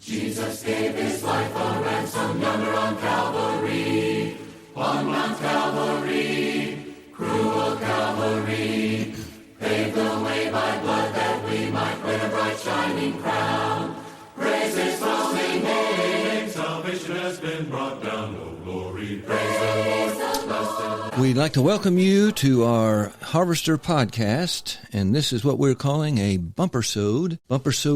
Jesus gave his life a ransom yonder on Calvary, on Mount Calvary, cruel Calvary, paved the way by blood that we might win a bright shining crown. Praise his holy name, salvation has been brought down, oh glory, praise the Lord. We'd like to welcome you to our Harvester podcast, and this is what we're calling a Bumper-Sowed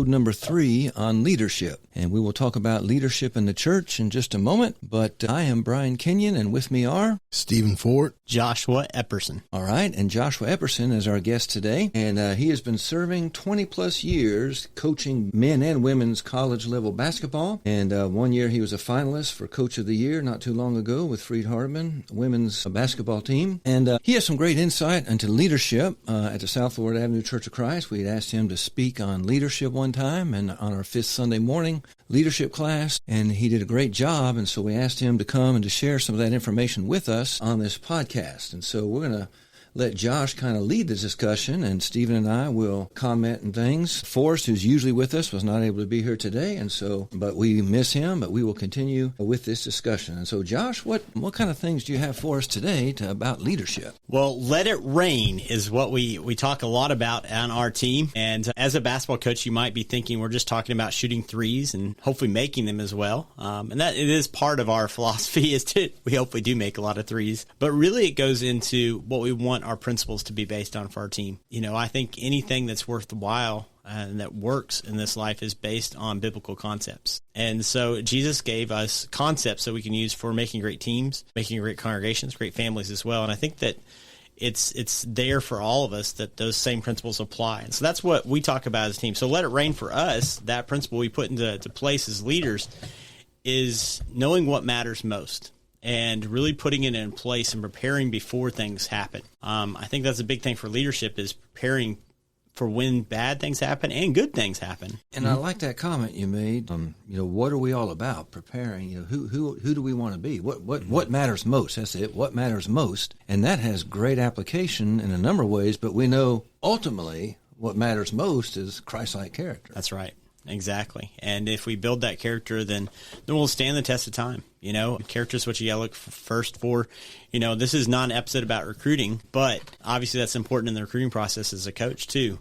number 3 on leadership. And we will talk about leadership in the church in just a moment, but I am Brian Kenyon, and with me are Stephen Ford, Joshua Epperson. All right, and Joshua Epperson is our guest today, and he has been serving 20-plus years coaching men and women's college-level basketball, and 1 year he was a finalist for Coach of the Year not too long ago with Freed Hardeman women's basketball team, and he has some great insight into leadership at the South Florida Avenue Church of Christ. We had asked him to speak on leadership one time, and on our 5th Sunday morning leadership class, and he did a great job, and so we asked him to come and to share some of that information with us on this podcast. And so we're going to let Josh kind of lead the discussion, and Stephen and I will comment and things. Forrest, who's usually with us, was not able to be here today, and so, but we miss him, but we will continue with this discussion. And so, Josh, what kind of things do you have for us today about leadership? Well, let it rain is what we talk a lot about on our team. And as a basketball coach, you might be thinking we're just talking about shooting threes and hopefully making them as well. And that it is part of our philosophy is we hopefully do make a lot of threes. But really it goes into what we want our principles to be based on for our team. You know, I think anything that's worthwhile and that works in this life is based on biblical concepts. And so Jesus gave us concepts that we can use for making great teams, making great congregations, great families as well. And I think that it's there for all of us that those same principles apply. And so that's what we talk about as a team. So let it rain for us, that principle we put into place as leaders is knowing what matters most and really putting it in place and preparing before things happen. I think that's a big thing for leadership is preparing for when bad things happen and good things happen. And I like that comment you made. What are we all about? Preparing. Who do we want to be? What matters most? That's it. What matters most? And that has great application in a number of ways. But we know ultimately what matters most is Christ-like character. That's right. Exactly. And if we build that character, then we'll stand the test of time. You know, character is what you got to look first for. You know, this is not an episode about recruiting, but obviously that's important in the recruiting process as a coach too.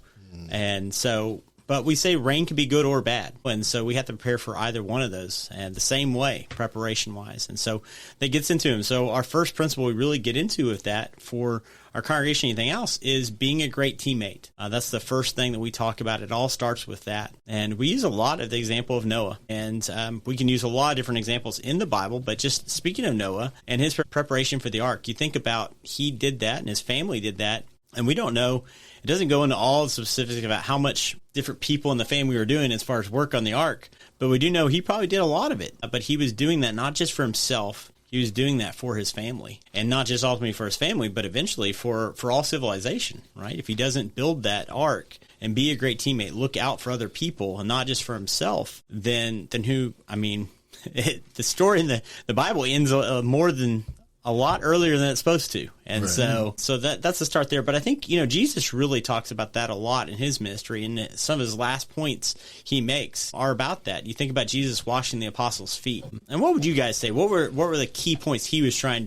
And so, but we say rain can be good or bad. And so we have to prepare for either one of those and the same way, preparation-wise. And so that gets into them. So our first principle we really get into with that for our congregation, anything else, is being a great teammate. That's the first thing that we talk about. It all starts with that. And we use a lot of the example of Noah. And we can use a lot of different examples in the Bible. But just speaking of Noah and his preparation for the ark, you think about he did that and his family did that. And we don't know. It doesn't go into all the specifics about how much different people in the family were doing as far as work on the ark. But we do know he probably did a lot of it. But he was doing that not just for himself. He was doing that for his family, and not just ultimately for his family, but eventually for all civilization, right? If he doesn't build that ark and be a great teammate, look out for other people and not just for himself, then who, I mean, the story in the Bible ends more than a lot earlier than it's supposed to. And right. so that's the start there. But I think, Jesus really talks about that a lot in his ministry, and some of his last points he makes are about that. You think about Jesus washing the apostles' feet. And what would you guys say? What were the key points he was trying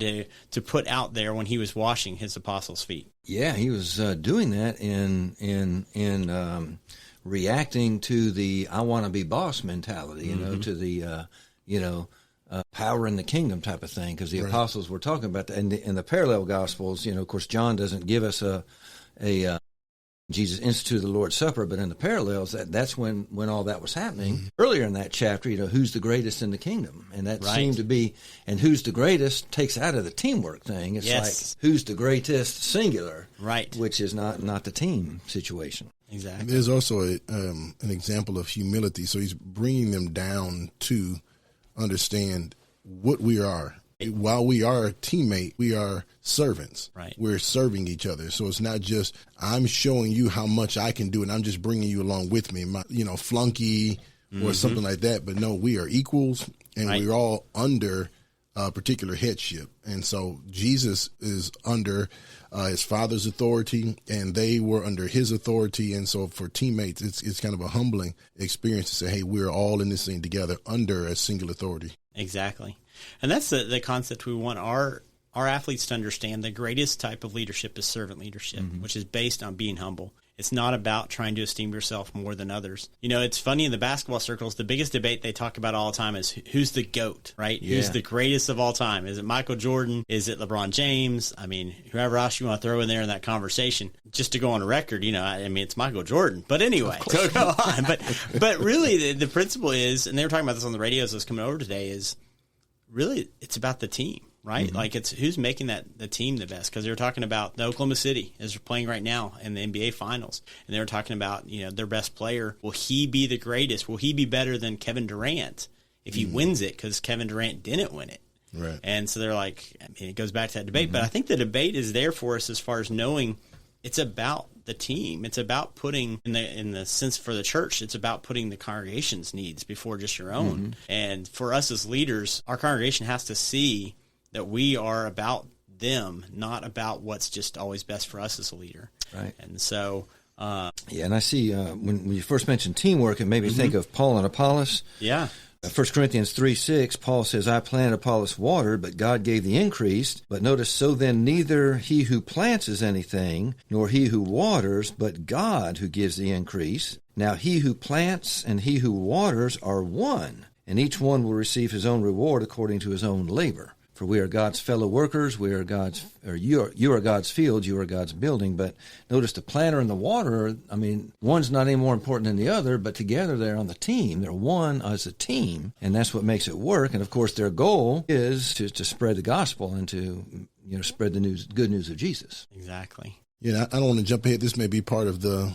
to put out there when he was washing his apostles' feet? Yeah, he was doing that in reacting to the I want to be boss mentality, to the power in the kingdom type of thing, because the apostles were talking about that. And in the parallel Gospels, of course, John doesn't give us a Jesus instituted the Lord's Supper, but in the parallels, that's when all that was happening. Mm-hmm. Earlier in that chapter, who's the greatest in the kingdom? And that seemed to be, and who's the greatest takes out of the teamwork thing. It's like, who's the greatest singular, which is not the team situation. Exactly. There's also an example of humility. So he's bringing them down to understand what we are. While we are a teammate, we are servants. Right. We're serving each other. So it's not just I'm showing you how much I can do, and I'm just bringing you along with me, flunky or something like that. But no, we are equals, and we're all under particular headship. And so Jesus is under his Father's authority, and they were under his authority. And so for teammates, it's kind of a humbling experience to say, hey, we're all in this thing together under a single authority. Exactly. And that's the concept we want our athletes to understand. The greatest type of leadership is servant leadership, which is based on being humble. It's not about trying to esteem yourself more than others. You know, it's funny in the basketball circles, the biggest debate they talk about all the time is who's the GOAT, right? Yeah. Who's the greatest of all time? Is it Michael Jordan? Is it LeBron James? I mean, whoever else you want to throw in there in that conversation. Just to go on a record, you know, I mean, it's Michael Jordan. But anyway, so go on. But really, the principle is, and they were talking about this on the radio as I was coming over today, is really it's about the team. Right? Like it's who's making the team the best, because they were talking about the Oklahoma City is playing right now in the NBA Finals, and they were talking about, you know, their best player. Will he be the greatest? Will he be better than Kevin Durant if he wins it, because Kevin Durant didn't win it? Right. And so they're like, I mean, it goes back to that debate. But I think the debate is there for us as far as knowing it's about the team. It's about putting, in the sense for the church, it's about putting the congregation's needs before just your own. And for us as leaders, our congregation has to see that we are about them, not about what's just always best for us as a leader. Right. And so, yeah, and I see when you first mentioned teamwork, it made me think of Paul and Apollos. Yeah. 1 Corinthians 3:6, Paul says, I planted, Apollos watered, but God gave the increase. But notice, so then neither he who plants is anything, nor he who waters, but God who gives the increase. Now he who plants and he who waters are one, and each one will receive his own reward according to his own labor. For we are God's fellow workers, we are you are God's field, you are God's building. But notice the planter and the waterer, I mean, one's not any more important than the other, but together they're on the team. They're one as a team, and that's what makes it work. And of course, their goal is to spread the gospel and to, you know, spread the good news of Jesus. Exactly. Yeah, I don't want to jump ahead. This may be part of the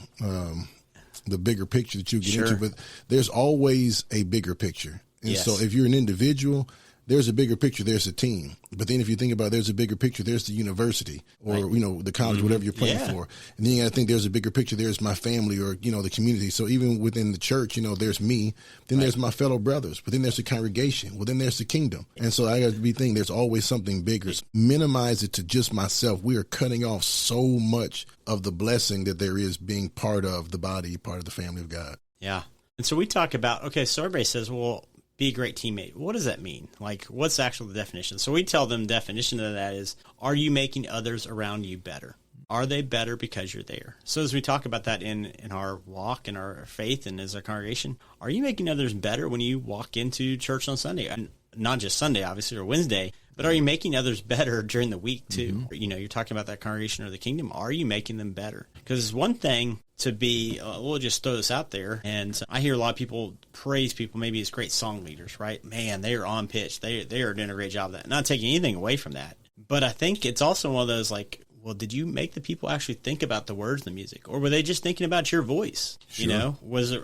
bigger picture that you get into, but there's always a bigger picture. And so if you're an individual, there's a bigger picture, there's a team. But then if you think about it, there's a bigger picture, there's the university or, you know, the college, whatever you're playing for. And then you got to think there's a bigger picture, there's my family or, you know, the community. So even within the church, you know, there's me, then there's my fellow brothers, but then there's the congregation, well, then there's the kingdom. And so I got to be thinking there's always something bigger. Minimize it to just myself. We are cutting off so much of the blessing that there is being part of the body, part of the family of God. Yeah. And so we talk about, okay, so everybody says, well, be a great teammate. What does that mean? Like, what's actually the definition? So we tell them the definition of that is, are you making others around you better? Are they better because you're there? So as we talk about that in our walk and our faith and as a congregation, are you making others better when you walk into church on Sunday? And not just Sunday, obviously, or Wednesday, but are you making others better during the week too? You know, you're talking about that congregation or the kingdom. Are you making them better? Because it's one thing to be, we'll just throw this out there, and I hear a lot of people praise people maybe as great song leaders, right? Man, they are on pitch. They are doing a great job of that. Not taking anything away from that. But I think it's also one of those like, well, did you make the people actually think about the words of the music? Or were they just thinking about your voice? Sure. You know,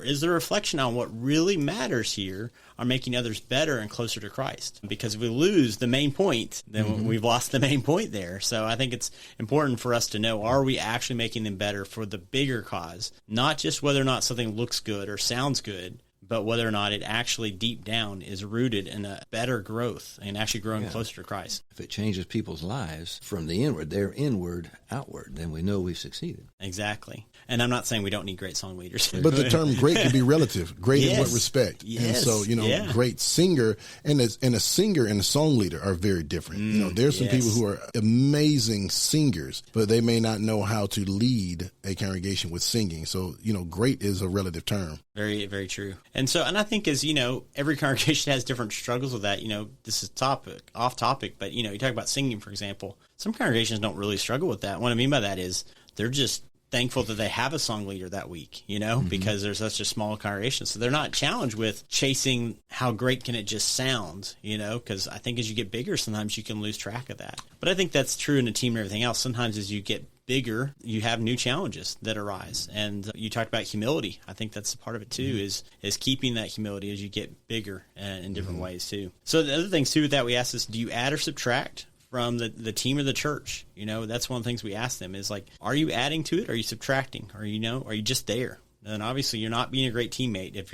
is there a reflection on what really matters here are making others better and closer to Christ? Because if we lose the main point, then we've lost the main point there. So I think it's important for us to know, are we actually making them better for the bigger cause? Not just whether or not something looks good or sounds good, but whether or not it actually deep down is rooted in a better growth and actually growing closer to Christ. If it changes people's lives from the inward, their inward outward, then we know we've succeeded. Exactly. And I'm not saying we don't need great song leaders. But the term great can be relative. Great in what respect? Yes. And so, you know, great singer and a singer and a song leader are very different. You know, there's some people who are amazing singers, but they may not know how to lead a congregation with singing. So, you know, great is a relative term. Very, very true. And so, and I think as, you know, every congregation has different struggles with that. You know, this is off topic, but, you know, you talk about singing, for example. Some congregations don't really struggle with that. What I mean by that is they're just thankful that they have a song leader that week, you know, because there's such a small congregation. So they're not challenged with chasing how great can it just sound, you know, because I think as you get bigger, sometimes you can lose track of that. But I think that's true in a team and everything else. Sometimes as you get bigger, you have new challenges that arise. And you talked about humility. I think that's part of it too, is keeping that humility as you get bigger in different ways too. So the other things too that we ask is, do you add or subtract from the team or the church? You know, that's one of the things we ask them is like, are you adding to it? Or are you subtracting? Or, you know, are you just there? And obviously you're not being a great teammate if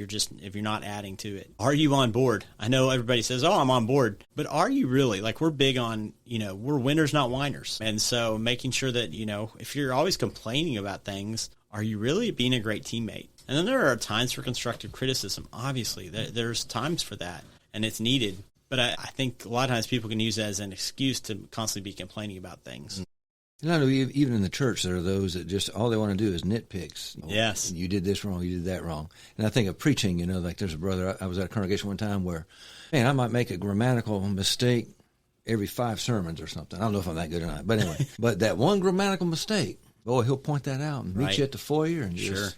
you're not adding to it. Are you on board? I know everybody says, "Oh, I'm on board." But are you really? Like, we're big on, we're winners, not whiners. And so making sure that, if you're always complaining about things, are you really being a great teammate? And then there are times for constructive criticism. Obviously, there's times for that, and it's needed. But I think a lot of times people can use that as an excuse to constantly be complaining about things. And I know even in the church, there are those that just all they want to do is nitpicks. Yes. You did this wrong, you did that wrong. And I think of preaching, like there's a brother, I was at a congregation one time where, man, I might make a grammatical mistake every 5 sermons or something. I don't know if I'm that good or not. But anyway, but that one grammatical mistake, he'll point that out and meet you at the foyer and just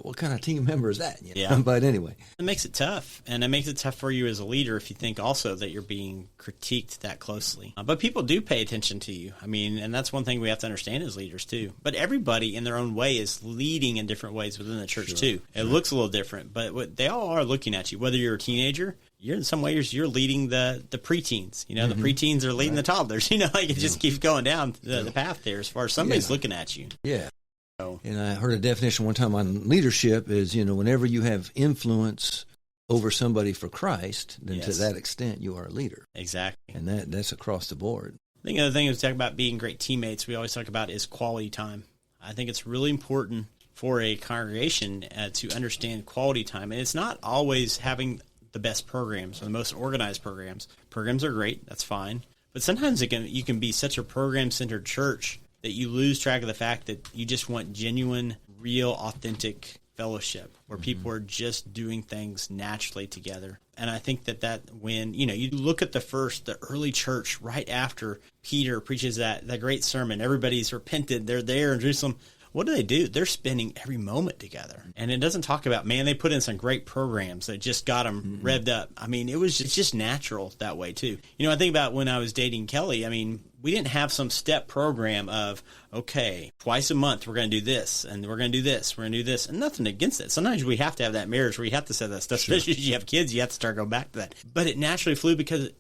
what kind of team member is that? Yeah. But anyway. It makes it tough. And it makes it tough for you as a leader if you think also that you're being critiqued that closely. But people do pay attention to you. I mean, and that's one thing we have to understand as leaders too. But everybody in their own way is leading in different ways within the church too. It looks a little different, but they all are looking at you. Whether you're a teenager, you're in some ways you're leading the preteens. The preteens are leading the toddlers. It just keeps going down the path there as far as somebody's looking at you. Yeah. And I heard a definition one time on leadership is, whenever you have influence over somebody for Christ, then to that extent you are a leader. Exactly. And that's across the board. I think the other thing we talk about being great teammates, we always talk about is quality time. I think it's really important for a congregation to understand quality time. And it's not always having the best programs or the most organized programs. Programs are great. That's fine. But sometimes you can be such a program-centered church that you lose track of the fact that you just want genuine, real, authentic fellowship where people are just doing things naturally together. And I think that when, you look at the early church right after Peter preaches that great sermon, everybody's repented, they're there in Jerusalem. What do? They're spending every moment together. And it doesn't talk about, man, they put in some great programs that just got them revved up. I mean, it's just natural that way, too. I think about when I was dating Kelly, we didn't have some step program of, okay, twice a month we're going to do this, and we're going to do this, we're going to do this, and nothing against it. Sometimes we have to have that marriage where you have to say that stuff, especially if you have kids, you have to start going back to that. But it naturally flew because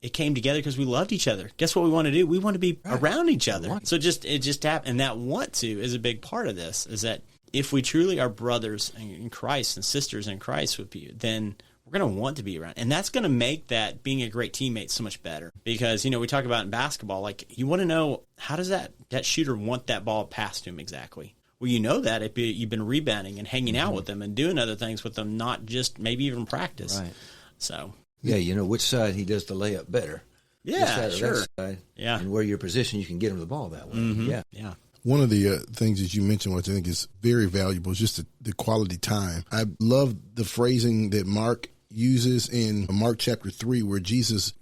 it came together because we loved each other. Guess what we want to do? We want to be around each other. So it just happened, and that want to is a big part of this, is that if we truly are brothers in Christ and sisters in Christ with you, then we're going to want to be around. And that's going to make that being a great teammate so much better. Because, we talk about in basketball, like, you want to know, how does that shooter want that ball passed to him exactly? Well, you know that if you've been rebounding and hanging out with them and doing other things with them, not just maybe even practice. Right. So. Yeah, which side he does the layup better. Yeah, sure. That side, yeah. And where your position, you can get him the ball that way. Mm-hmm. Yeah. Yeah. One of the things that you mentioned, which I think is very valuable, is just the quality time. I love the phrasing that Mark uses in Mark chapter 3, where Jesus,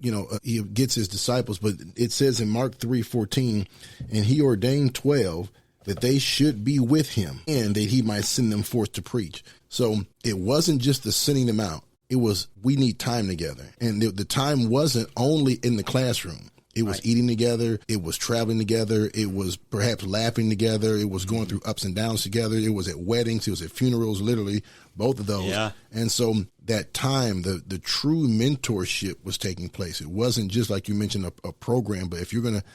he gets his disciples, but it says in Mark 3:14, and he ordained 12 that they should be with him and that he might send them forth to preach. So it wasn't just the sending them out. It was, we need time together. And the time wasn't only in the classroom. It was eating together. It was traveling together. It was perhaps laughing together. It was going through ups and downs together. It was at weddings. It was at funerals, literally, both of those. Yeah. And so that time, the true mentorship was taking place. It wasn't just like you mentioned a program, but if you're going to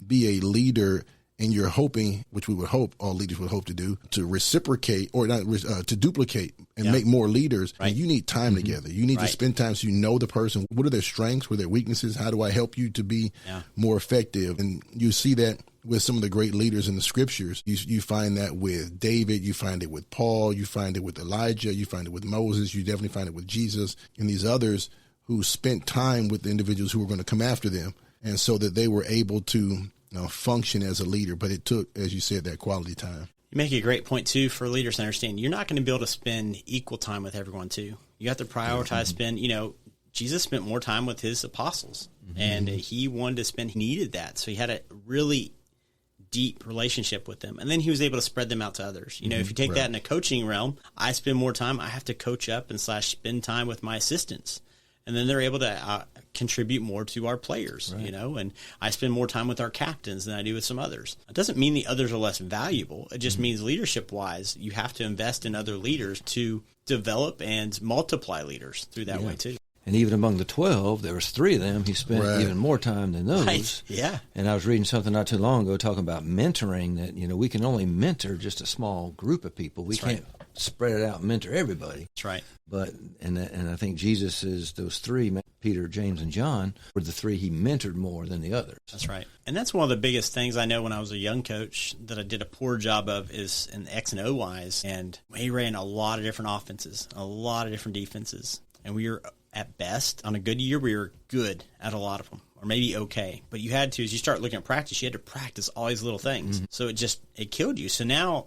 be a leader and you're hoping, which we would hope, all leaders would hope to do, to reciprocate or not to duplicate and make more leaders, and you need time together. You need to spend time so you know the person. What are their strengths? What are their weaknesses? How do I help you to be more effective? And you see that with some of the great leaders in the scriptures. You find that with David. You find it with Paul. You find it with Elijah. You find it with Moses. You definitely find it with Jesus and these others who spent time with the individuals who were going to come after them, and so that they were able to function as a leader. But it took, as you said, that quality time. You make a great point, too, for leaders to understand. You're not going to be able to spend equal time with everyone, too. You have to prioritize spend, Jesus spent more time with his apostles, and he needed that. So he had a really deep relationship with them. And then he was able to spread them out to others. If you take that in a coaching realm, I spend more time. I have to coach up and spend time with my assistants. And then they're able to contribute more to our players, and I spend more time with our captains than I do with some others. It doesn't mean the others are less valuable. It just means leadership-wise, you have to invest in other leaders to develop and multiply leaders through that way, too. And even among the 12, there was 3 of them. He spent even more time than those. Right. Yeah. And I was reading something not too long ago talking about mentoring, that, we can only mentor just a small group of people. We can't spread it out and mentor everybody. That's right. But, and I think Jesus is those 3, Peter, James, and John, were the 3 he mentored more than the others. That's right. And that's one of the biggest things I know when I was a young coach that I did a poor job of is in X and O wise. And we ran a lot of different offenses, a lot of different defenses. And we were, at best, on a good year, we were good at a lot of them, or maybe okay. But you had to, as you start looking at practice, you had to practice all these little things. Mm-hmm. So it killed you. So now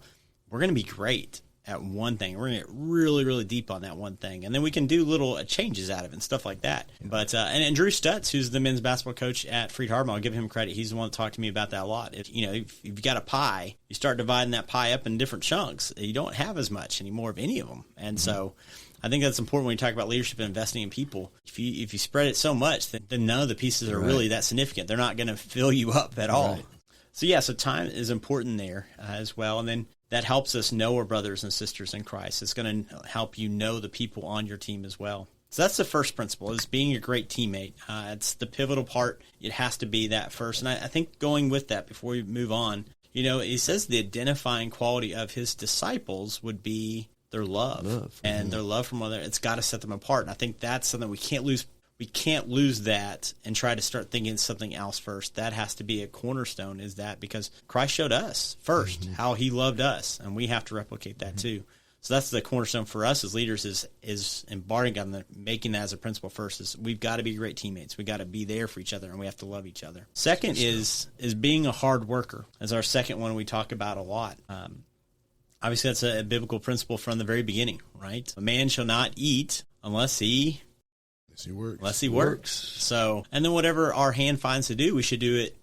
we're going to be great at one thing. We're going to get really, really deep on that one thing. And then we can do little changes out of it and stuff like that. But, and Drew Stutz, who's the men's basketball coach at Freed Harbor, I'll give him credit. He's the one that talked to me about that a lot. If you've got a pie, you start dividing that pie up in different chunks. You don't have as much anymore of any of them. And so I think that's important when you talk about leadership and investing in people. If you spread it so much, then none of the pieces are really that significant. They're not going to fill you up at all. Right. So time is important there as well. And then that helps us know our brothers and sisters in Christ. It's going to help you know the people on your team as well. So that's the first principle, is being a great teammate. It's the pivotal part. It has to be that first. And I think going with that, before we move on, he says the identifying quality of his disciples would be their love and their love from other. It's got to set them apart. And I think that's something we can't lose. We can't lose that and try to start thinking something else first. That has to be a cornerstone, is that, because Christ showed us first how he loved us, and we have to replicate that too. So that's the cornerstone for us as leaders, is embarking on making that as a principle first. Is we've got to be great teammates. We've got to be there for each other, and we have to love each other. Second is being a hard worker, as our second one we talk about a lot. Obviously, that's a biblical principle from the very beginning, right? A man shall not eat unless he works. So, and then whatever our hand finds to do, we should do it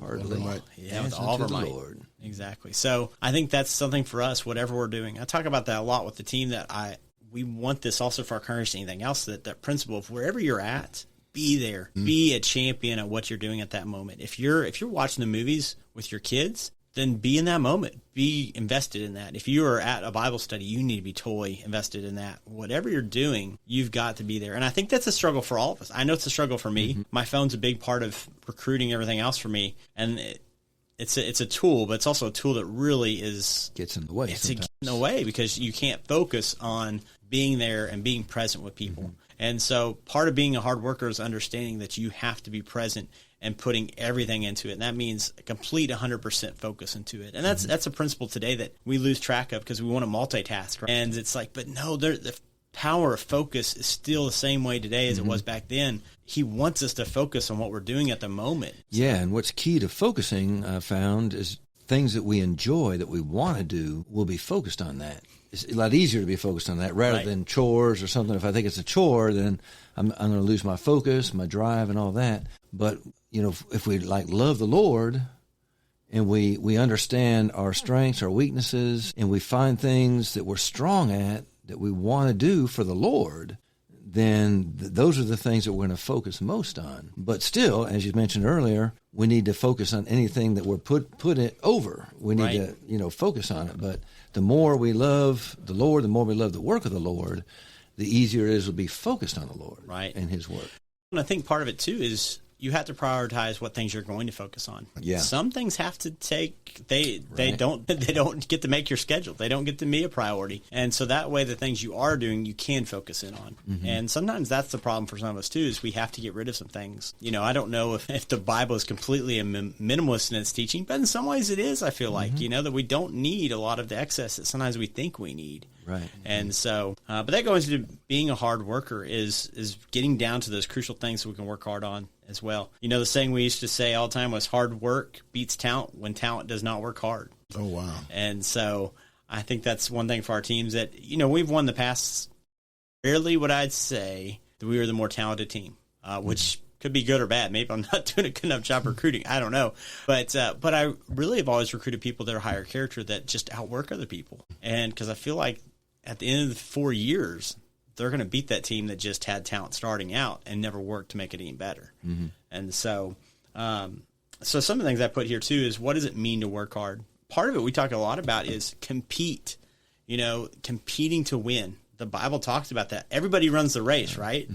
heartily. With all of our might. Lord. Exactly. So I think that's something for us, whatever we're doing. I talk about that a lot with the team, that we want this also for our congregation, anything else, that principle of wherever you're at, be there. Be a champion at what you're doing at that moment. If you're watching the movies with your kids, then be in that moment. Be invested in that. If you are at a Bible study, you need to be totally invested in that. Whatever you're doing, you've got to be there. And I think that's a struggle for all of us. I know it's a struggle for me. My phone's a big part of recruiting everything else for me. And it's a tool, but it's also a tool that really gets in the way. It's in the way because you can't focus on being there and being present with people. And so part of being a hard worker is understanding that you have to be present and putting everything into it. And that means a complete 100% focus into it. And that's a principle today that we lose track of because we want to multitask. Right? And it's like, but no, the power of focus is still the same way today as it was back then. He wants us to focus on what we're doing at the moment. Yeah, and what's key to focusing, I found, is things that we enjoy, that we want to do, we'll be focused on that. It's a lot easier to be focused on that rather than chores or something. If I think it's a chore, then I'm going to lose my focus, my drive, and all that. But, if we love the Lord and we understand our strengths, our weaknesses, and we find things that we're strong at that we want to do for the Lord, then those are the things that we're going to focus most on. But still, as you mentioned earlier, we need to focus on anything that we're put it over. We need to, focus on it. But the more we love the Lord, the more we love the work of the Lord, the easier it is to be focused on the Lord and his work. And I think part of it, too, is you have to prioritize what things you're going to focus on. Yeah. Some things have to they don't get to make your schedule. They don't get to be a priority. And so that way the things you are doing, you can focus in on. And sometimes that's the problem for some of us too, is we have to get rid of some things. I don't know if the Bible is completely a minimalist in its teaching, but in some ways it is, I feel like, that we don't need a lot of the excess that sometimes we think we need. Right. And so, but that goes into being a hard worker is getting down to those crucial things that we can work hard on as well. The saying we used to say all the time was hard work beats talent when talent does not work hard. Oh, wow. And so I think that's one thing for our teams that, we've won the past, rarely would I'd say that we were the more talented team, which could be good or bad. Maybe I'm not doing a good enough job recruiting. I don't know. But I really have always recruited people that are higher character that just outwork other people. And because I feel like at the end of the 4 years, they're going to beat that team that just had talent starting out and never worked to make it any better. And so so some of the things I put here too is, what does it mean to work hard? Part of it we talk a lot about is compete, competing to win. The Bible talks about that. Everybody runs the race, right?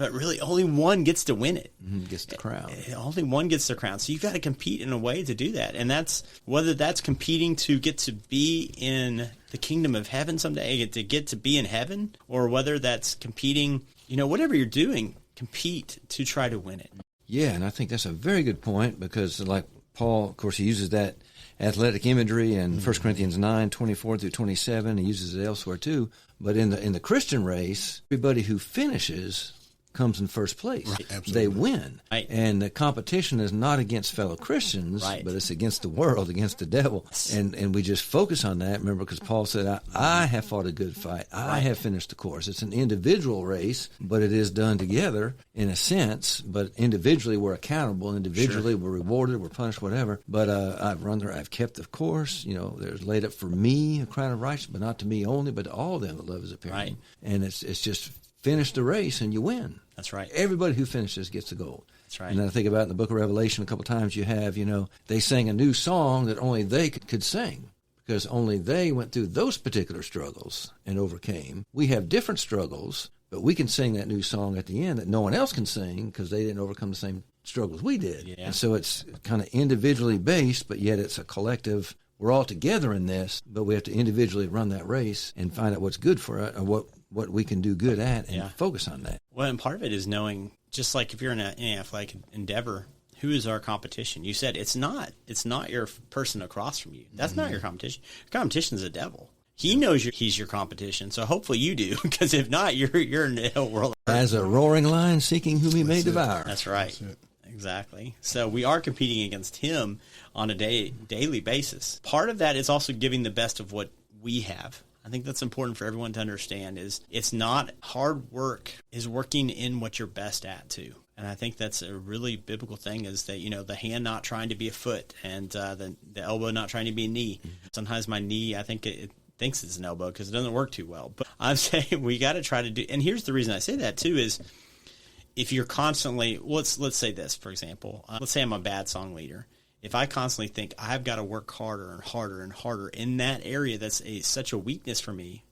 but really only one gets to win it. Gets the crown. Only one gets the crown. So you've got to compete in a way to do that. And that's whether that's competing to get to be in the kingdom of heaven someday, to get to be in heaven, or whether that's competing, whatever you're doing, compete to try to win it. Yeah, and I think that's a very good point because like Paul, of course, he uses that athletic imagery in 1 Corinthians 9:24 through 27. He uses it elsewhere too. But in the Christian race, everybody who finishes comes in first place. Right, absolutely. They win. Right. And the competition is not against fellow Christians, right. but it's against the world, against the devil. And we just focus on that, remember, because Paul said, I have fought a good fight. I have finished the course. It's an individual race, but it is done together in a sense. But individually, we're accountable. Individually, we're rewarded, we're punished, whatever. But I've kept the course. There's laid up for me a crown of righteousness, but not to me only, but to all them that love his appearing. Right. And it's just finish the race and you win. That's right. Everybody who finishes gets the gold. That's right. And then I think about in the book of Revelation a couple times you have, they sang a new song that only they could sing because only they went through those particular struggles and overcame. We have different struggles, but we can sing that new song at the end that no one else can sing because they didn't overcome the same struggles we did. Yeah. And so it's kind of individually based, but yet it's a collective. We're all together in this, but we have to individually run that race and find out what's good for it or what we can do good at and focus on that. Well, and part of it is knowing, just like if you're in an athletic endeavor, who is our competition? You said it's not your person across from you. That's not your competition. Your competition is the devil. He knows he's your competition, so hopefully you do, because if not, you're in the hell world. As a roaring lion seeking whom he may devour. That's right. That's exactly. So we are competing against him on a daily basis. Part of that is also giving the best of what we have. I think that's important for everyone to understand is it's not hard work is working in what you're best at too. And I think that's a really biblical thing is that, the hand not trying to be a foot and the elbow not trying to be a knee. Mm-hmm. Sometimes my knee, I think it thinks it's an elbow because it doesn't work too well. But I'm saying we got to try to do, and here's the reason I say that too is if you're constantly, let's say this, for example, let's say I'm a bad song leader. If I constantly think I've got to work harder and harder and harder in that area that's such a weakness for me,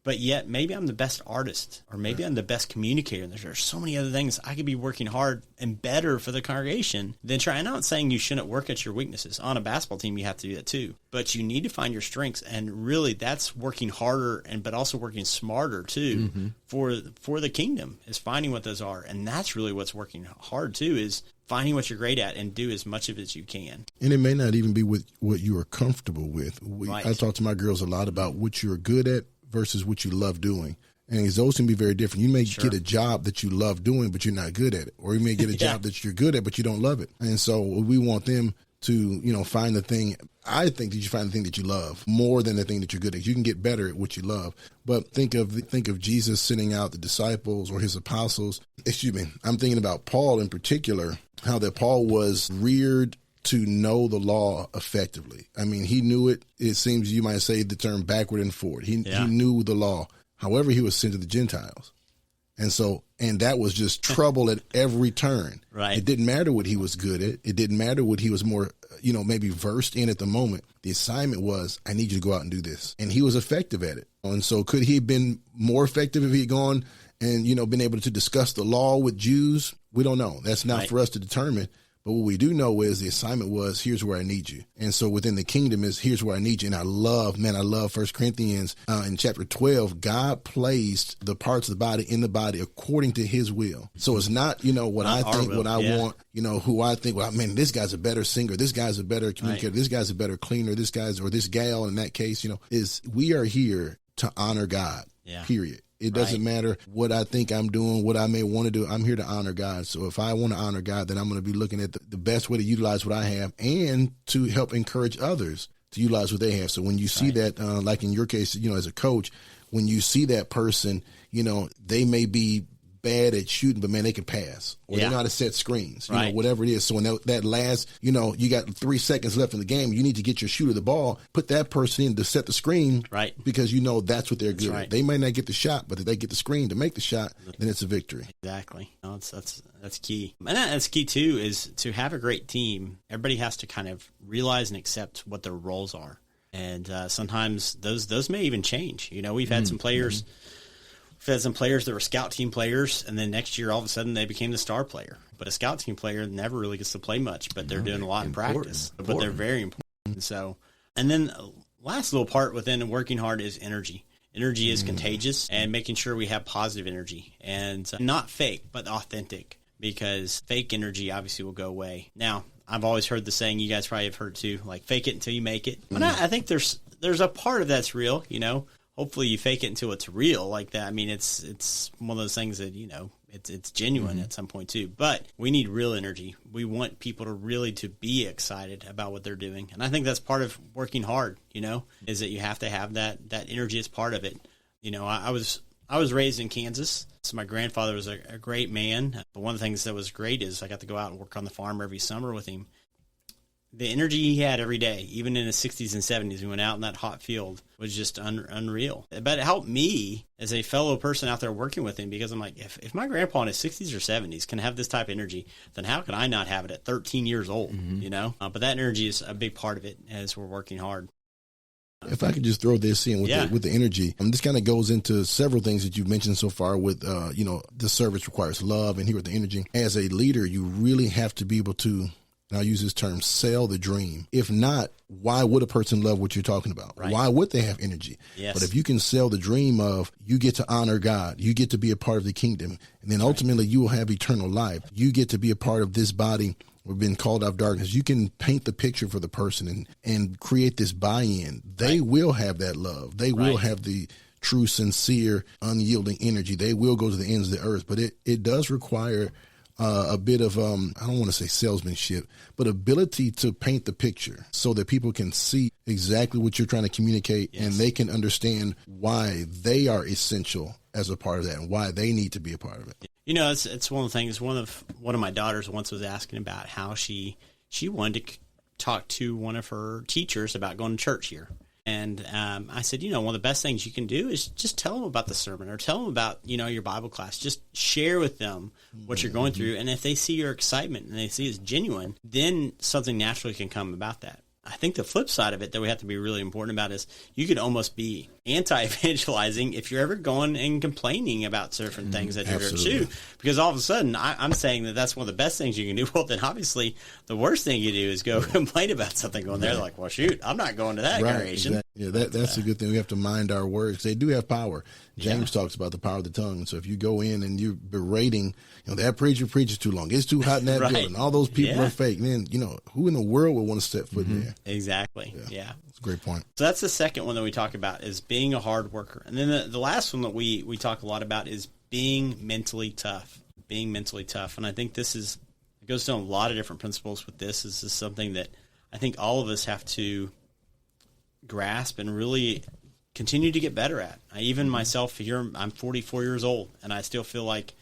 but yet maybe I'm the best artist or maybe I'm the best communicator and there's so many other things I could be working hard and better for the congregation than try. I'm not saying you shouldn't work at your weaknesses. On a basketball team, you have to do that too. But you need to find your strengths, and really that's working harder but also working smarter too for the kingdom is finding what those are. And that's really what's working hard too is finding what you're great at and do as much of it as you can. And it may not even be what you are comfortable with. Right. I talk to my girls a lot about what you're good at versus what you love doing. And those can be very different. You may get a job that you love doing, but you're not good at it. Or you may get a job that you're good at, but you don't love it. And so we want them to, find the thing. I think that you find the thing that you love more than the thing that you're good at. You can get better at what you love. But think of Jesus sending out the disciples or his apostles. I'm thinking about Paul in particular, how that Paul was reared to know the law effectively. I mean, he knew it. It seems you might say the term backward and forward. He knew the law. However, he was sent to the Gentiles. And that was just trouble at every turn. Right. It didn't matter what he was good at. It didn't matter what he was more, maybe versed in at the moment. The assignment was, I need you to go out and do this. And he was effective at it. And so could he have been more effective if he had gone and, been able to discuss the law with Jews? We don't know. That's not for us to determine. But what we do know is the assignment was, here's where I need you. And so within the kingdom is, here's where I need you. And I love 1 Corinthians in chapter 12, God placed the parts of the body in the body according to his will. So it's not, what I think, what I want, who I think, this guy's a better singer. This guy's a better communicator. This guy's a better cleaner. This gal in that case, is we are here to honor God, period. It doesn't matter what I think I'm doing, what I may want to do. I'm here to honor God. So if I want to honor God, then I'm going to be looking at the best way to utilize what I have and to help encourage others to utilize what they have. So when you see that, like in your case, as a coach, when you see that person, they may be bad at shooting, but man, they can pass, or they know how to set screens, whatever it is. So when that last, you got 3 seconds left in the game, you need to get your shooter the ball, put that person in to set the screen, because that's what they're good at. They might not get the shot, but if they get the screen to make the shot, then it's a victory. Exactly. No, that's key. And that's key too, is to have a great team. Everybody has to kind of realize and accept what their roles are. And sometimes those may even change. We've had some players had some players that were scout team players, and then next year all of a sudden they became the star player. But a scout team player never really gets to play much, but they're doing a lot in practice. But they're very important. So, and then last little part within working hard is energy. Energy is contagious, and making sure we have positive energy and not fake, but authentic, because fake energy obviously will go away. Now, I've always heard the saying, you guys probably have heard too, like fake it until you make it. But I think there's a part of that's real, you know. Hopefully you fake it until it's real like that. I mean, it's one of those things that, you know, it's genuine at some point too. But we need real energy. We want people to really to be excited about what they're doing. And I think that's part of working hard, you know, is that you have to have that energy as part of it. You know, I was raised in Kansas, so my grandfather was a great man. But one of the things that was great is I got to go out and work on the farm every summer with him. The energy he had every day, even in his 60s and 70s, we went out in that hot field, was just unreal. But it helped me as a fellow person out there working with him, because I'm like, if my grandpa in his 60s or 70s can have this type of energy, then how can I not have it at 13 years old, you know? But that energy is a big part of it as we're working hard. If I could just throw this in with the energy, this kind of goes into several things that you've mentioned so far with, you know, the service requires love, and here with the energy. As a leader, you really have to be able to, and I'll use this term, sell the dream. If not, why would a person love what you're talking about? Right. Why would they have energy? Yes. But if you can sell the dream of, you get to honor God, you get to be a part of the kingdom, and then ultimately you will have eternal life. You get to be a part of this body. We've been called out of darkness. You can paint the picture for the person and create this buy-in. They will have that love. They will have the true, sincere, unyielding energy. They will go to the ends of the earth. But it does require a bit of, I don't want to say salesmanship, but ability to paint the picture so that people can see exactly what you're trying to communicate, and they can understand why they are essential as a part of that and why they need to be a part of it. You know, it's one of the things. One of my daughters once was asking about how she wanted to talk to one of her teachers about going to church here. And I said, you know, one of the best things you can do is just tell them about the sermon, or tell them about, you know, your Bible class. Just share with them what you're going through. And if they see your excitement and they see it's genuine, then something naturally can come about that. I think the flip side of it that we have to be really important about is you could almost be anti-evangelizing if you're ever going and complaining about certain things that you're too. Because all of a sudden, I'm saying that that's one of the best things you can do. Well, then obviously the worst thing you do is go complain about something going there. Like, well, shoot, I'm not going to that congregation. Exactly. Yeah, that's a good thing. We have to mind our words. They do have power. James talks about the power of the tongue. So if you go in and you're berating, you know, that preacher preaches too long, it's too hot in that building, all those people are fake, then, you know, who in the world would want to step foot in there? Exactly. Yeah. That's a great point. So that's the second one that we talk about, is being a hard worker. And then the last one that we talk a lot about is being mentally tough. Being mentally tough. And I think it goes down a lot of different principles with this. This is something that I think all of us have to grasp and really continue to get better at. Even myself here, I'm 44 years old, and I still feel like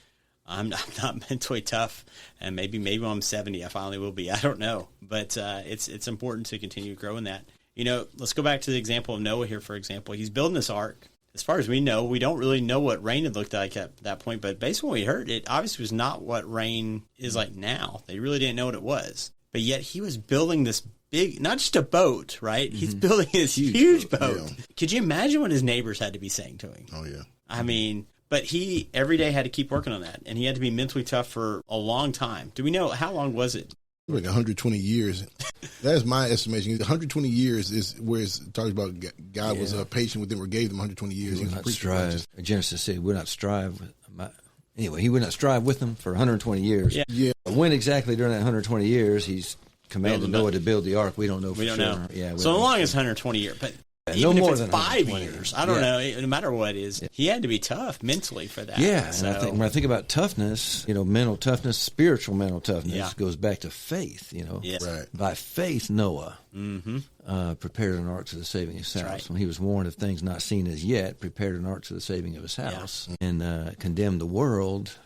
I'm not mentally tough. And maybe when I'm 70, I finally will be. I don't know. But it's important to continue growing that. You know, let's go back to the example of Noah here, for example. He's building this ark. As far as we know, we don't really know what rain had looked like at that point. But based on what we heard, it obviously was not what rain is like now. They really didn't know what it was. But yet he was building this big, not just a boat, right? He's building this huge boat. Yeah. Could you imagine what his neighbors had to be saying to him? Oh, yeah. I mean, but he every day had to keep working on that. And he had to be mentally tough for a long time. Do we know, how long was it? Like 120 years. That's my estimation. 120 years is where it talks about God was patient with them, or gave them 120 years. He would not strive. Genesis said, "Would not strive." Anyway, he would not strive with them for 120 years. Yeah. When exactly during that 120 years he's commanded Noah to build the ark, we don't know for sure. We don't know. Yeah. So long as 120 years, but even if it's 5 years, I don't know. No matter what it is, he had to be tough mentally for that. Yeah, so. And I think when I think about toughness, you know, mental toughness, spiritual mental toughness goes back to faith. You know, right. By faith, Noah prepared an ark to the saving of his house. Right. When he was warned of things not seen as yet, prepared an ark to the saving of his house, and condemned the world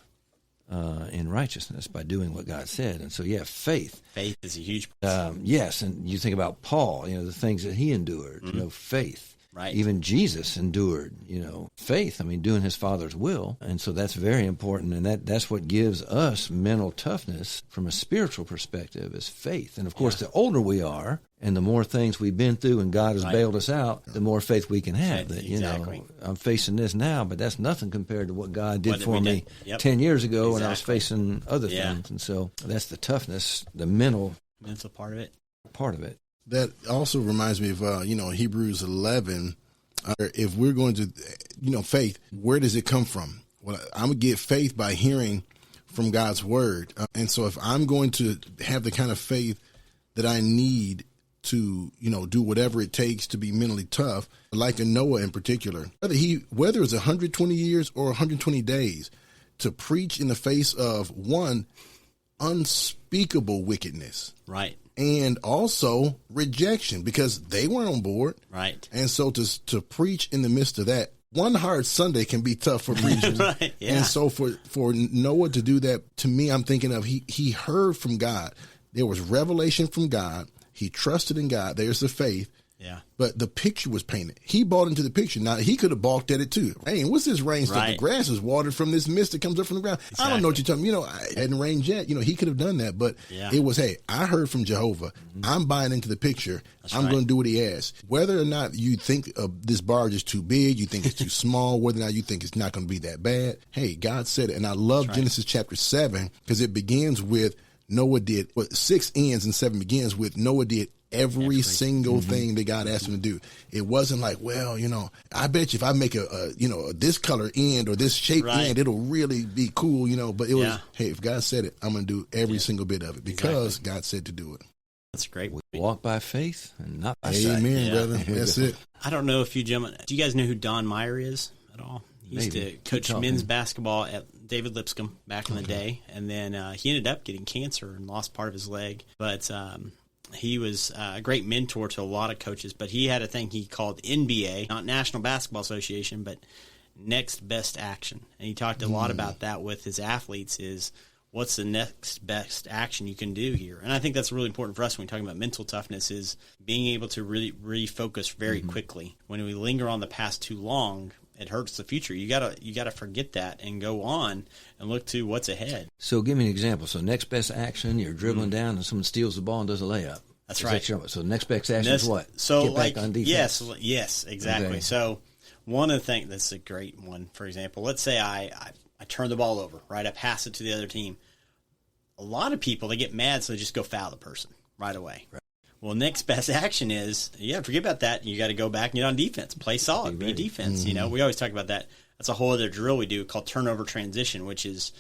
in righteousness by doing what God said. And so, faith. Faith is a huge yes, and you think about Paul, you know, the things that he endured, you know, faith. Right. Even Jesus endured, faith. I mean, doing his Father's will. And so that's very important. And that's what gives us mental toughness from a spiritual perspective is faith. And of course, the older we are and the more things we've been through and God has bailed us out, the more faith we can have. That, exactly. I'm facing this now, but that's nothing compared to what God did for me Yep. 10 years ago when I was Exactly. facing other things. And so that's the toughness, the mental part of it. That also reminds me of, Hebrews 11. If we're going to, faith, where does it come from? Well, I'm going to get faith by hearing from God's word. And so if I'm going to have the kind of faith that I need to, do whatever it takes to be mentally tough, like in Noah in particular, whether it's 120 years or 120 days, to preach in the face of one unspeakable wickedness. Right. And also rejection because they weren't on board. Right. And so to preach in the midst of that, one hard Sunday can be tough for preachers. Right. Yeah. And so for Noah to do that, to me, I'm thinking of he heard from God. There was revelation from God. He trusted in God. There's the faith. Yeah. But the picture was painted. He bought into the picture. Now, he could have balked at it too. Hey, what's this rain stuff? The grass is watered from this mist that comes up from the ground. Exactly. I don't know what you're talking about. It hadn't rained yet. He could have done that. But it was, hey, I heard from Jehovah. Mm-hmm. I'm buying into the picture. I'm going to do what he asked. Whether or not you think this barge is too big, you think it's too small, whether or not you think it's not going to be that bad. Hey, God said it. And I love Genesis chapter 7 because it begins with Noah did, 6 ends and 7 begins with Noah did every single thing that God asked him to do. It wasn't like, well, I bet you if I make a this color end or this shape end, it'll really be cool, but it was, hey, if God said it, I'm going to do every single bit of it because God said to do it. That's great. We walk by faith and not by sight. Amen, brother. That's it. I don't know if you gentlemen, do you guys know who Don Meyer is at all? He used to coach men's basketball at David Lipscomb back in the day, and then he ended up getting cancer and lost part of his leg. But he was a great mentor to a lot of coaches, but he had a thing he called NBA, not National Basketball Association, but next best action. And he talked a lot about that with his athletes is what's the next best action you can do here. And I think that's really important for us when we're talking about mental toughness is being able to really refocus very quickly. When we linger on the past too long, it hurts the future. You gotta forget that and go on and look to what's ahead. So give me an example. So next best action, you're dribbling down and someone steals the ball and does a layup. That's right. So next best action is what? So Get back on defense. Yes, exactly. Okay. So one of the things that's a great one, for example, let's say I turn the ball over, right? I pass it to the other team. A lot of people, they get mad, so they just go foul the person right away. Right. Well, next best action is, forget about that. You got to go back and get on defense. Play solid. Be defense. Mm-hmm. We always talk about that. That's a whole other drill we do called turnover transition, which is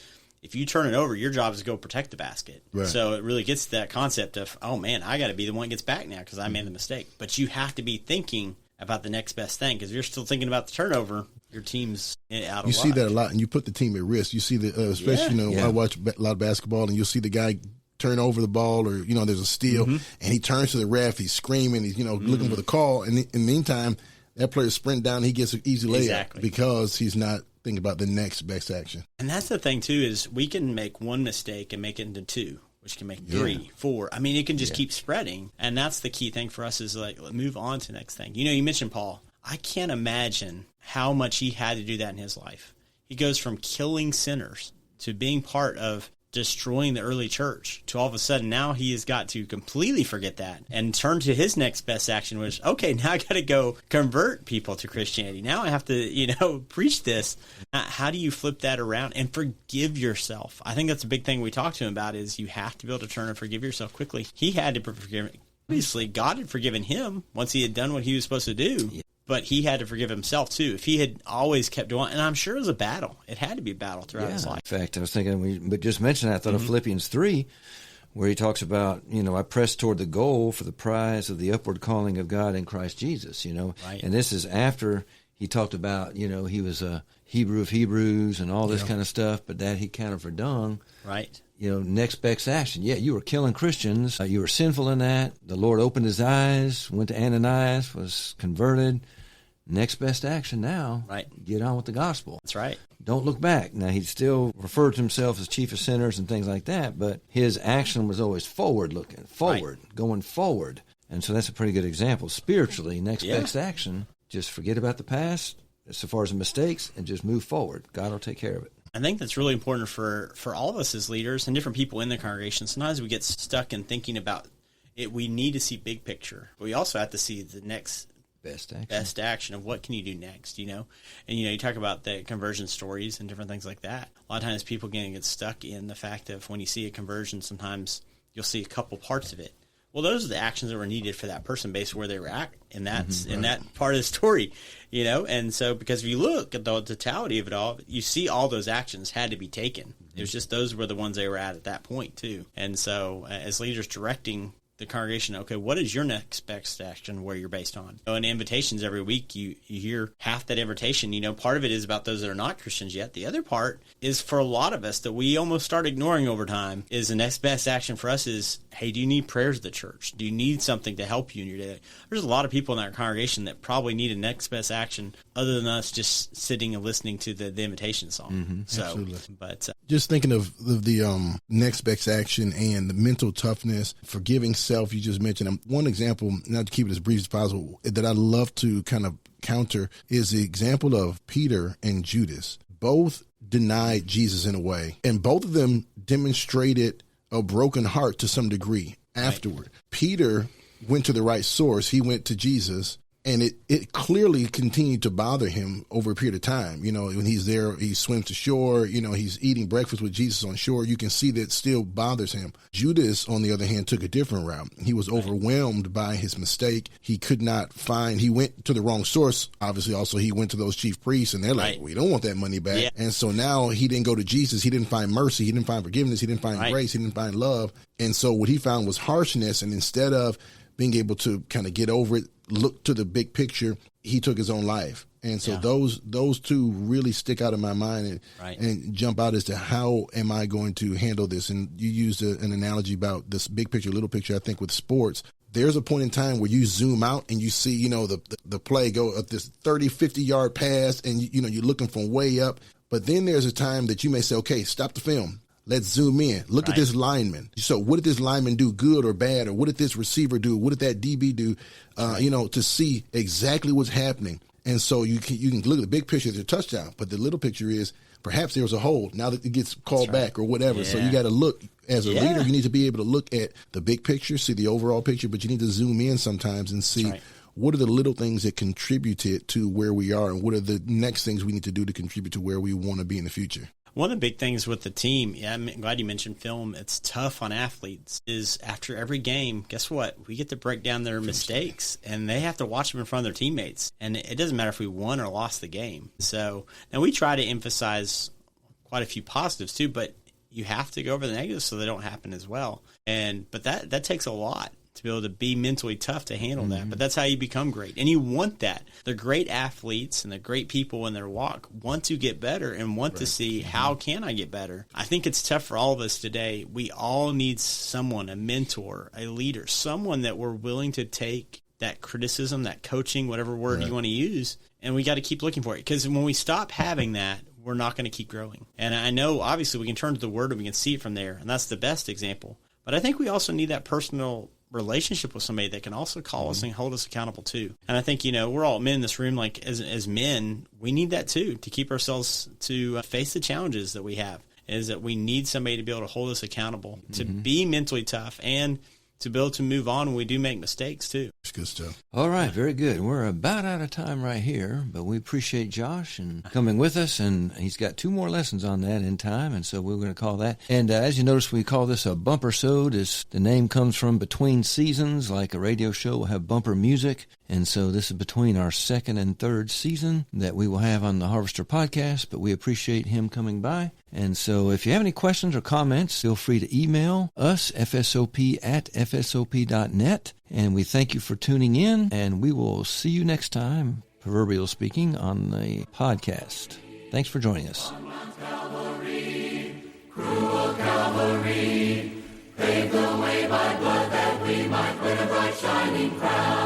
if you turn it over, your job is to go protect the basket. Right. So it really gets to that concept of, oh, man, I got to be the one that gets back now because I made the mistake. But you have to be thinking about the next best thing because if you're still thinking about the turnover, your team's out of You see that a lot, and you put the team at risk. You see especially, I watch a lot of basketball, and you'll see the guy turn over the ball or, there's a steal, and he turns to the ref, he's screaming, he's, looking for the call. And in the meantime, that player sprint down, he gets an easy layup because he's not thinking about the next best action. And that's the thing, too, is we can make one mistake and make it into two, which can make 3, 4. I mean, it can just keep spreading. And that's the key thing for us is, move on to the next thing. You mentioned Paul. I can't imagine how much he had to do that in his life. He goes from killing sinners to being part of destroying the early church to all of a sudden now he has got to completely forget that and turn to his next best action, which, okay, now I got to go convert people to Christianity. Now I have to, preach this. How do you flip that around and forgive yourself? I think that's a big thing we talk to him about is you have to be able to turn and forgive yourself quickly. He had to forgive. Obviously, God had forgiven him once he had done what he was supposed to do. Yeah. But he had to forgive himself, too. If he had always kept doing, and I'm sure it was a battle. It had to be a battle throughout his life. In fact, I was thinking, we just mentioned that, I thought of Philippians 3, where he talks about, I press toward the goal for the prize of the upward calling of God in Christ Jesus, Right. And this is after he talked about, he was a Hebrew of Hebrews and all this kind of stuff, but that he counted for dung. Right. Next best action. Yeah, you were killing Christians. You were sinful in that. The Lord opened his eyes, went to Ananias, was converted. Next best action now, get on with the gospel. That's right. Don't look back. Now, he still referred to himself as chief of sinners and things like that, but his action was always forward-looking, going forward. And so that's a pretty good example. Spiritually, next best action just forget about the past so far as the mistakes and just move forward. God will take care of it. I think that's really important for all of us as leaders and different people in the congregation. Sometimes we get stuck in thinking about it. We need to see big picture. But we also have to see the next best action of what can you do next, And, you talk about the conversion stories and different things like that. A lot of times people get stuck in the fact of when you see a conversion, sometimes you'll see a couple parts of it. Well, those are the actions that were needed for that person based where they were at in that part of the story, And so because if you look at the totality of it all, you see all those actions had to be taken. It was just those were the ones they were at that point too. And so as leaders directing the congregation, okay, what is your next best action where you're based on? In invitations every week, you hear half that invitation. Part of it is about those that are not Christians yet. The other part is for a lot of us that we almost start ignoring over time is the next best action for us is, hey, do you need prayers at the church? Do you need something to help you in your day? There's a lot of people in our congregation that probably need a next best action other than us just sitting and listening to the invitation song. Absolutely. But just thinking of the next best action and the mental toughness, forgiving self, you just mentioned. One example, not to keep it as brief as possible, that I love to kind of counter is the example of Peter and Judas. Both denied Jesus in a way, and both of them demonstrated a broken heart to some degree afterward. Right. Peter went to the right source. He went to Jesus. And it clearly continued to bother him over a period of time. When he's there, he swims to shore, he's eating breakfast with Jesus on shore. You can see that it still bothers him. Judas, on the other hand, took a different route. He was overwhelmed by his mistake. He could not he went to the wrong source. Obviously, also, he went to those chief priests, and they're like, we don't want that money back. Yeah. And so now he didn't go to Jesus. He didn't find mercy. He didn't find forgiveness. He didn't find grace. He didn't find love. And so what he found was harshness. And instead of being able to kind of get over it, look to the big picture, he took his own life. And so those two really stick out in my mind and jump out as to how am I going to handle this? And you used an analogy about this big picture, little picture, I think with sports. There's a point in time where you zoom out and you see, the play go up this 30, 50-yard pass and, you're looking from way up. But then there's a time that you may say, okay, stop the film. Let's zoom in. Look at this lineman. So what did this lineman do, good or bad? Or what did this receiver do? What did that DB do? To see exactly what's happening. And so you can look at the big picture as a touchdown, but the little picture is perhaps there was a hold. Now that it gets called back or whatever. Yeah. So you got to look as a leader. You need to be able to look at the big picture, see the overall picture, but you need to zoom in sometimes and see what are the little things that contributed to where we are and what are the next things we need to do to contribute to where we want to be in the future. One of the big things with the team, I'm glad you mentioned film, it's tough on athletes, is after every game, guess what? We get to break down their mistakes, and they have to watch them in front of their teammates. And it doesn't matter if we won or lost the game. So now we try to emphasize quite a few positives too, but you have to go over the negatives so they don't happen as well. But that takes a lot to be able to be mentally tough to handle that. But that's how you become great. And you want that. The great athletes and the great people in their walk want to get better and want to see how can I get better. I think it's tough for all of us today. We all need someone, a mentor, a leader, someone that we're willing to take that criticism, that coaching, whatever word you want to use, and we got to keep looking for it. Because when we stop having that, we're not going to keep growing. And I know, obviously, we can turn to the Word and we can see it from there, and that's the best example. But I think we also need that personal relationship with somebody that can also call us and hold us accountable too. And I think, we're all men in this room, like as men, we need that too, to keep ourselves to face the challenges that we have, is that we need somebody to be able to hold us accountable, to be mentally tough, and to be able to move on when we do make mistakes too. That's good stuff. All right, very good. We're about out of time right here, but we appreciate Josh and coming with us, and he's got 2 more lessons on that in time, and so we're going to call that. And as you notice, we call this a Bumper-Sowed. The name comes from between seasons, like a radio show will have bumper music, and so this is between our 2nd and 3rd season that we will have on the Harvester podcast, but we appreciate him coming by. And so if you have any questions or comments, feel free to email us, fsop@fsop.net. And we thank you for tuning in, and we will see you next time, proverbial speaking, on the podcast. Thanks for joining us. Calvary, cruel Calvary, paved the way by blood that we might win a bright shining crown.